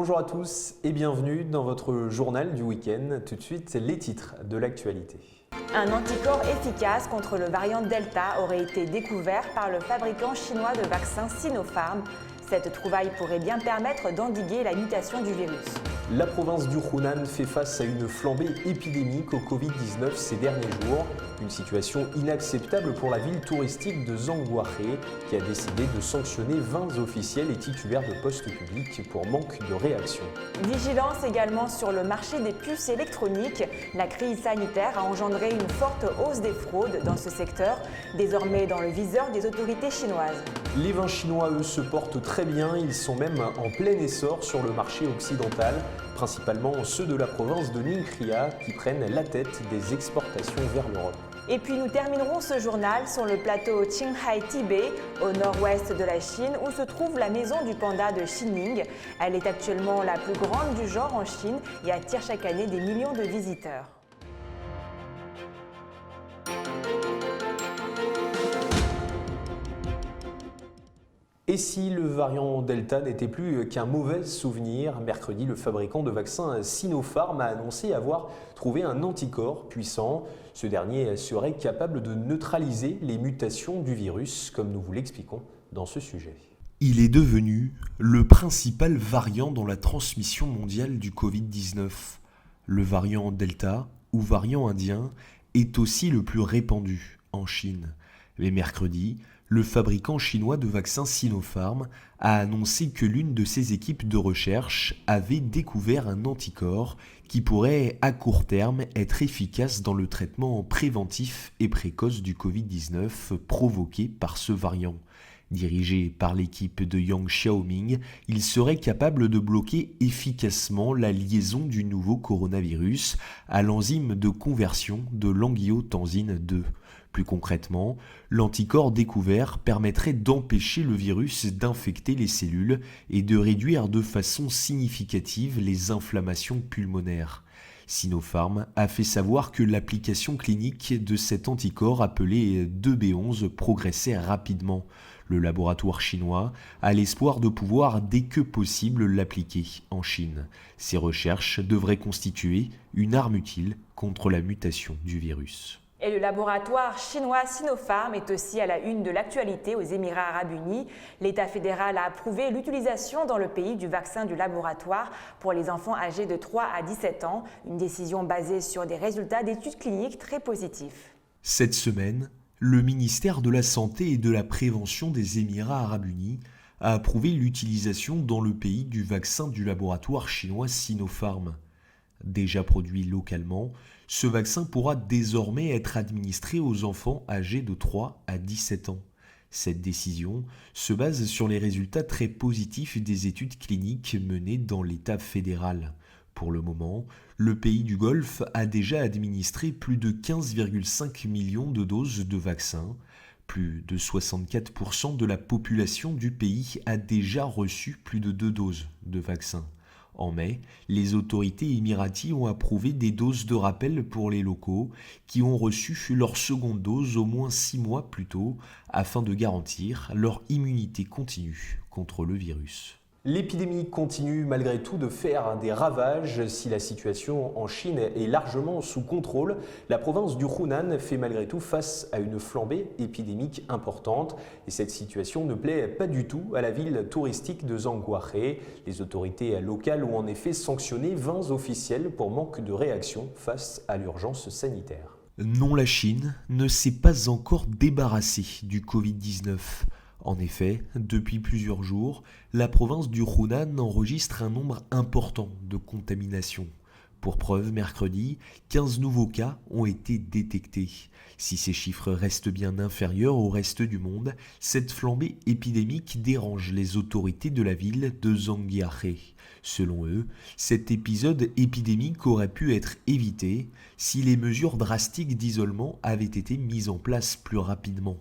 Bonjour à tous et bienvenue dans votre journal du week-end. Tout de suite, les titres de l'actualité. Un anticorps efficace contre le variant Delta aurait été découvert par le fabricant chinois de vaccins Sinopharm. Cette trouvaille pourrait bien permettre d'endiguer la mutation du virus. La province du Hunan fait face à une flambée épidémique au Covid-19 ces derniers jours. Une situation inacceptable pour la ville touristique de Zhangguahe qui a décidé de sanctionner 20 officiels et titulaires de postes publics pour manque de réaction. Vigilance également sur le marché des puces électroniques. La crise sanitaire a engendré une forte hausse des fraudes dans ce secteur, désormais dans le viseur des autorités chinoises. Les vins chinois, eux, se portent très bien. Ils sont même en plein essor sur le marché occidental, principalement ceux de la province de Ningxia qui prennent la tête des exportations vers l'Europe. Et puis nous terminerons ce journal sur le plateau Qinghai-Tibet, au nord-ouest de la Chine, où se trouve la maison du panda de Xining. Elle est actuellement la plus grande du genre en Chine et attire chaque année des millions de visiteurs. Et si le variant Delta n'était plus qu'un mauvais souvenir, mercredi, le fabricant de vaccins Sinopharm a annoncé avoir trouvé un anticorps puissant. Ce dernier serait capable de neutraliser les mutations du virus, comme nous vous l'expliquons dans ce sujet. Il est devenu le principal variant dans la transmission mondiale du Covid-19. Le variant Delta, ou variant indien, est aussi le plus répandu en Chine. Mais mercredi, le fabricant chinois de vaccins Sinopharm a annoncé que l'une de ses équipes de recherche avait découvert un anticorps qui pourrait à court terme être efficace dans le traitement préventif et précoce du Covid-19 provoqué par ce variant. Dirigé par l'équipe de Yang Xiaoming, il serait capable de bloquer efficacement la liaison du nouveau coronavirus à l'enzyme de conversion de l'angiotensine 2. Plus concrètement, l'anticorps découvert permettrait d'empêcher le virus d'infecter les cellules et de réduire de façon significative les inflammations pulmonaires. Sinopharm a fait savoir que l'application clinique de cet anticorps appelé 2B11 progressait rapidement. Le laboratoire chinois a l'espoir de pouvoir dès que possible l'appliquer en Chine. Ces recherches devraient constituer une arme utile contre la mutation du virus. Et le laboratoire chinois Sinopharm est aussi à la une de l'actualité aux Émirats arabes unis. L'État fédéral a approuvé l'utilisation dans le pays du vaccin du laboratoire pour les enfants âgés de 3 à 17 ans, une décision basée sur des résultats d'études cliniques très positifs. Cette semaine, le ministère de la Santé et de la Prévention des Émirats arabes unis a approuvé l'utilisation dans le pays du vaccin du laboratoire chinois Sinopharm. Déjà produit localement, ce vaccin pourra désormais être administré aux enfants âgés de 3 à 17 ans. Cette décision se base sur les résultats très positifs des études cliniques menées dans l'État fédéral. Pour le moment, le pays du Golfe a déjà administré plus de 15,5 millions de doses de vaccins. Plus de 64% de la population du pays a déjà reçu plus de 2 doses de vaccins. En mai, les autorités émiraties ont approuvé des doses de rappel pour les locaux qui ont reçu leur seconde dose au moins 6 mois plus tôt afin de garantir leur immunité continue contre le virus. L'épidémie continue malgré tout de faire des ravages. Si la situation en Chine est largement sous contrôle, la province du Hunan fait malgré tout face à une flambée épidémique importante. Et cette situation ne plaît pas du tout à la ville touristique de Zhangguahe. Les autorités locales ont en effet sanctionné 20 officiels pour manque de réaction face à l'urgence sanitaire. Non, la Chine ne s'est pas encore débarrassée du Covid-19. En effet, depuis plusieurs jours, la province du Hunan enregistre un nombre important de contaminations. Pour preuve, mercredi, 15 nouveaux cas ont été détectés. Si ces chiffres restent bien inférieurs au reste du monde, cette flambée épidémique dérange les autorités de la ville de Zhangjiakou. Selon eux, cet épisode épidémique aurait pu être évité si les mesures drastiques d'isolement avaient été mises en place plus rapidement.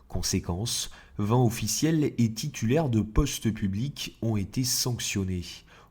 Conséquence, 20 officiels et titulaires de postes publics ont été sanctionnés.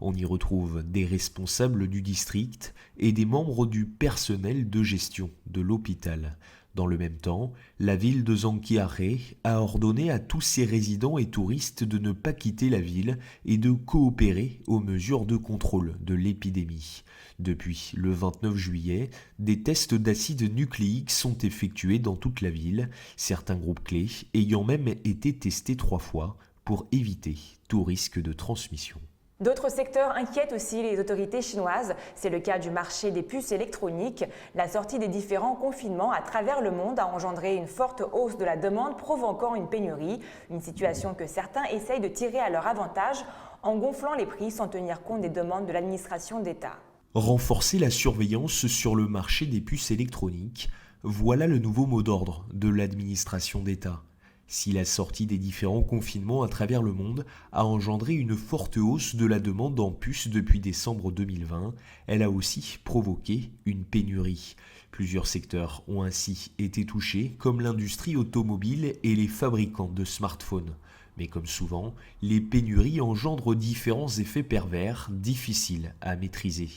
On y retrouve des responsables du district et des membres du personnel de gestion de l'hôpital. Dans le même temps, la ville de Zankiaré a ordonné à tous ses résidents et touristes de ne pas quitter la ville et de coopérer aux mesures de contrôle de l'épidémie. Depuis le 29 juillet, des tests d'acide nucléique sont effectués dans toute la ville, certains groupes clés ayant même été testés 3 fois pour éviter tout risque de transmission. D'autres secteurs inquiètent aussi les autorités chinoises. C'est le cas du marché des puces électroniques. La sortie des différents confinements à travers le monde a engendré une forte hausse de la demande, provoquant une pénurie. Une situation que certains essayent de tirer à leur avantage en gonflant les prix sans tenir compte des demandes de l'administration d'État. Renforcer la surveillance sur le marché des puces électroniques, voilà le nouveau mot d'ordre de l'administration d'État. Si la sortie des différents confinements à travers le monde a engendré une forte hausse de la demande en puces depuis décembre 2020, elle a aussi provoqué une pénurie. Plusieurs secteurs ont ainsi été touchés, comme l'industrie automobile et les fabricants de smartphones. Mais comme souvent, les pénuries engendrent différents effets pervers difficiles à maîtriser.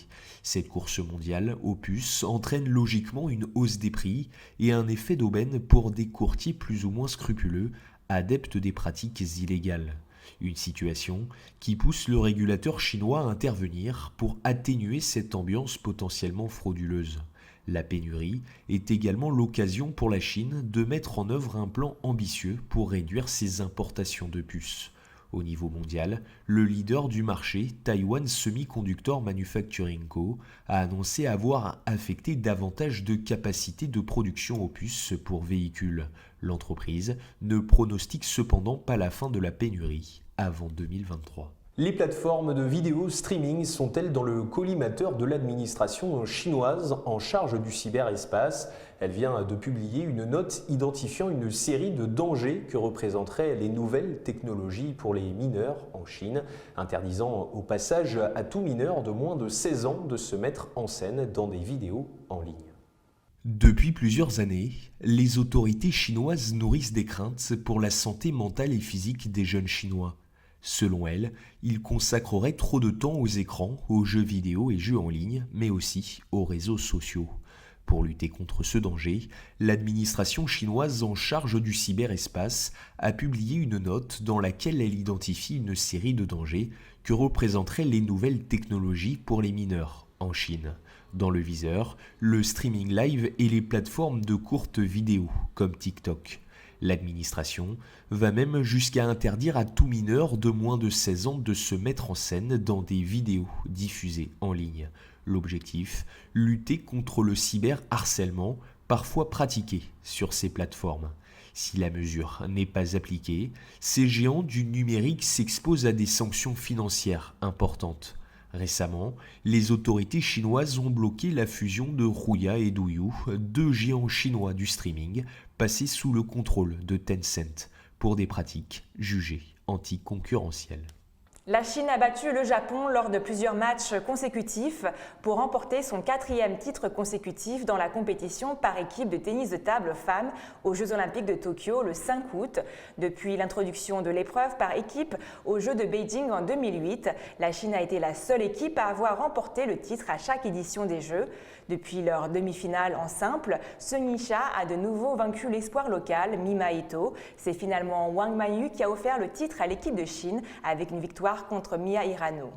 Cette course mondiale aux puces entraîne logiquement une hausse des prix et un effet d'aubaine pour des courtiers plus ou moins scrupuleux, adeptes des pratiques illégales. Une situation qui pousse le régulateur chinois à intervenir pour atténuer cette ambiance potentiellement frauduleuse. La pénurie est également l'occasion pour la Chine de mettre en œuvre un plan ambitieux pour réduire ses importations de puces. Au niveau mondial, le leader du marché, Taiwan Semiconductor Manufacturing Co., a annoncé avoir affecté davantage de capacités de production aux puces pour véhicules. L'entreprise ne pronostique cependant pas la fin de la pénurie avant 2023. Les plateformes de vidéo streaming sont-elles dans le collimateur de l'administration chinoise en charge du cyberespace? Elle vient de publier une note identifiant une série de dangers que représenteraient les nouvelles technologies pour les mineurs en Chine, interdisant au passage à tout mineur de moins de 16 ans de se mettre en scène dans des vidéos en ligne. Depuis plusieurs années, les autorités chinoises nourrissent des craintes pour la santé mentale et physique des jeunes Chinois. Selon elle, ils consacreraient trop de temps aux écrans, aux jeux vidéo et jeux en ligne, mais aussi aux réseaux sociaux. Pour lutter contre ce danger, l'administration chinoise en charge du cyberespace a publié une note dans laquelle elle identifie une série de dangers que représenteraient les nouvelles technologies pour les mineurs en Chine. Dans le viseur, le streaming live et les plateformes de courtes vidéos comme TikTok. L'administration va même jusqu'à interdire à tout mineur de moins de 16 ans de se mettre en scène dans des vidéos diffusées en ligne. L'objectif, lutter contre le cyberharcèlement parfois pratiqué sur ces plateformes. Si la mesure n'est pas appliquée, ces géants du numérique s'exposent à des sanctions financières importantes. Récemment, les autorités chinoises ont bloqué la fusion de Rouya et Douyu, deux géants chinois du streaming, passés sous le contrôle de Tencent, pour des pratiques jugées anticoncurrentielles. La Chine a battu le Japon lors de plusieurs matchs consécutifs pour remporter son 4e titre consécutif dans la compétition par équipe de tennis de table femmes aux Jeux Olympiques de Tokyo le 5 août. Depuis l'introduction de l'épreuve par équipe aux Jeux de Beijing en 2008, la Chine a été la seule équipe à avoir remporté le titre à chaque édition des Jeux. Depuis leur demi-finale en simple, Sung Yisha a de nouveau vaincu l'espoir local, Mima Ito. C'est finalement Wang Mayu qui a offert le titre à l'équipe de Chine avec une victoire contre Mia Hirano.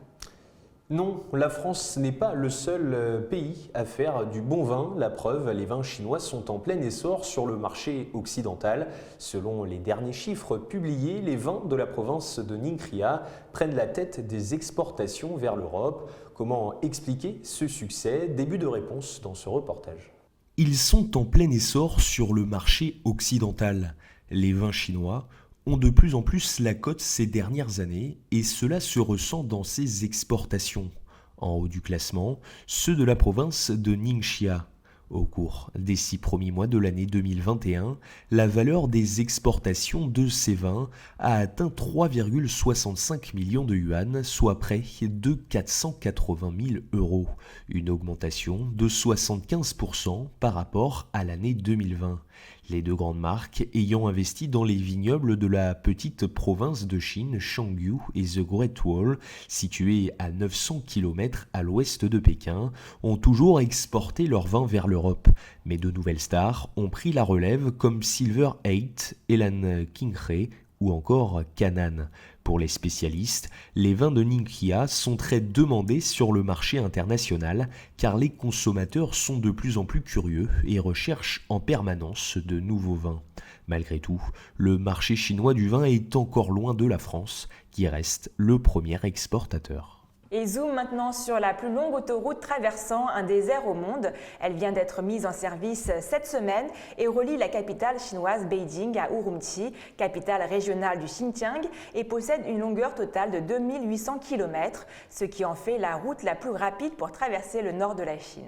Non, la France n'est pas le seul pays à faire du bon vin. La preuve, les vins chinois sont en plein essor sur le marché occidental. Selon les derniers chiffres publiés, les vins de la province de Ningxia prennent la tête des exportations vers l'Europe. Comment expliquer ce succès? Début de réponse dans ce reportage. Ils sont en plein essor sur le marché occidental. Les vins chinois ont de plus en plus la cote ces dernières années et cela se ressent dans ces exportations. En haut du classement, ceux de la province de Ningxia. Au cours des 6 premiers mois de l'année 2021, la valeur des exportations de ces vins a atteint 3,65 millions de yuan, soit près de 480 000 €, une augmentation de 75% par rapport à l'année 2020. les deux grandes marques ayant investi dans les vignobles de la petite province de Chine, Shangyu et The Great Wall, située à 900 km à l'ouest de Pékin, ont toujours exporté leur vin vers l'Europe. Mais de nouvelles stars ont pris la relève comme Silver 8, Elan Kinghe ou encore Canaan. Pour les spécialistes, les vins de Ningxia sont très demandés sur le marché international car les consommateurs sont de plus en plus curieux et recherchent en permanence de nouveaux vins. Malgré tout, le marché chinois du vin est encore loin de la France, qui reste le premier exportateur. Et zoom maintenant sur la plus longue autoroute traversant un désert au monde. Elle vient d'être mise en service cette semaine et relie la capitale chinoise Beijing à Urumqi, capitale régionale du Xinjiang, et possède une longueur totale de 2800 km, ce qui en fait la route la plus rapide pour traverser le nord de la Chine.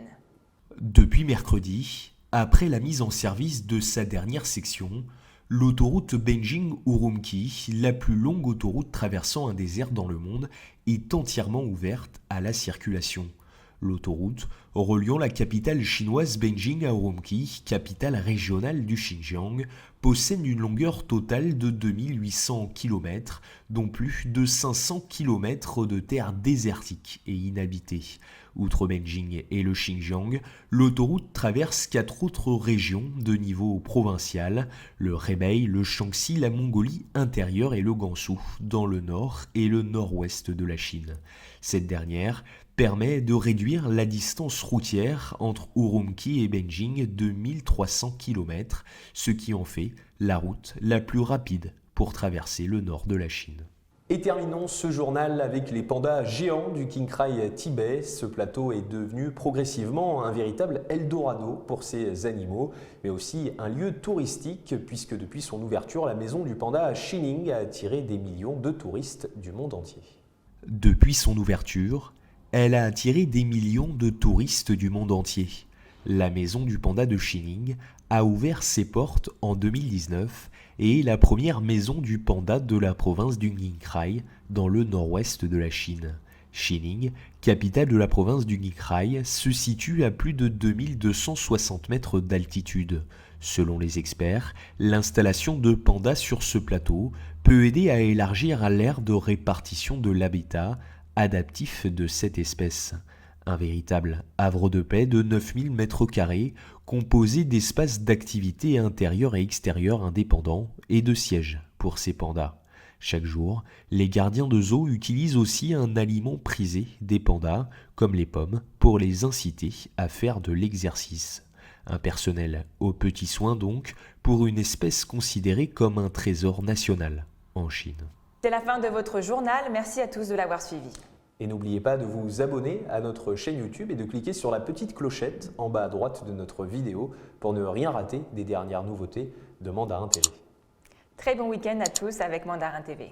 Depuis mercredi, après la mise en service de sa dernière section, l'autoroute Beijing-Urumqi, la plus longue autoroute traversant un désert dans le monde, est entièrement ouverte à la circulation. L'autoroute, reliant la capitale chinoise Beijing à Urumqi, capitale régionale du Xinjiang, possède une longueur totale de 2800 km, dont plus de 500 km de terre désertique et inhabitée. Outre Beijing et le Xinjiang, l'autoroute traverse 4 autres régions de niveau provincial, le Hebei, le Shaanxi, la Mongolie intérieure et le Gansu, dans le nord et le nord-ouest de la Chine. Cette dernière permet de réduire la distance routière entre Urumqi et Beijing de 1300 km, ce qui en fait la route la plus rapide pour traverser le nord de la Chine. Et terminons ce journal avec les pandas géants du Qinghai Tibet. Ce plateau est devenu progressivement un véritable Eldorado pour ces animaux, mais aussi un lieu touristique puisque depuis son ouverture, la maison du panda à Xining a attiré des millions de touristes du monde entier. Depuis son ouverture, elle a attiré des millions de touristes du monde entier. La maison du panda de Xining a ouvert ses portes en 2019 et est la première maison du panda de la province du Qinghai dans le nord-ouest de la Chine. Xining, capitale de la province du Qinghai, se situe à plus de 2260 mètres d'altitude. Selon les experts, l'installation de pandas sur ce plateau peut aider à élargir l'aire de répartition de l'habitat adaptif de cette espèce. Un véritable havre de paix de 9000 m², composé d'espaces d'activité intérieurs et extérieurs indépendants et de sièges pour ces pandas. Chaque jour, les gardiens de zoo utilisent aussi un aliment prisé des pandas, comme les pommes, pour les inciter à faire de l'exercice. Un personnel aux petits soins donc, pour une espèce considérée comme un trésor national en Chine. C'est la fin de votre journal. Merci à tous de l'avoir suivi. Et n'oubliez pas de vous abonner à notre chaîne YouTube et de cliquer sur la petite clochette en bas à droite de notre vidéo pour ne rien rater des dernières nouveautés de Mandarin TV. Très bon week-end à tous avec Mandarin TV.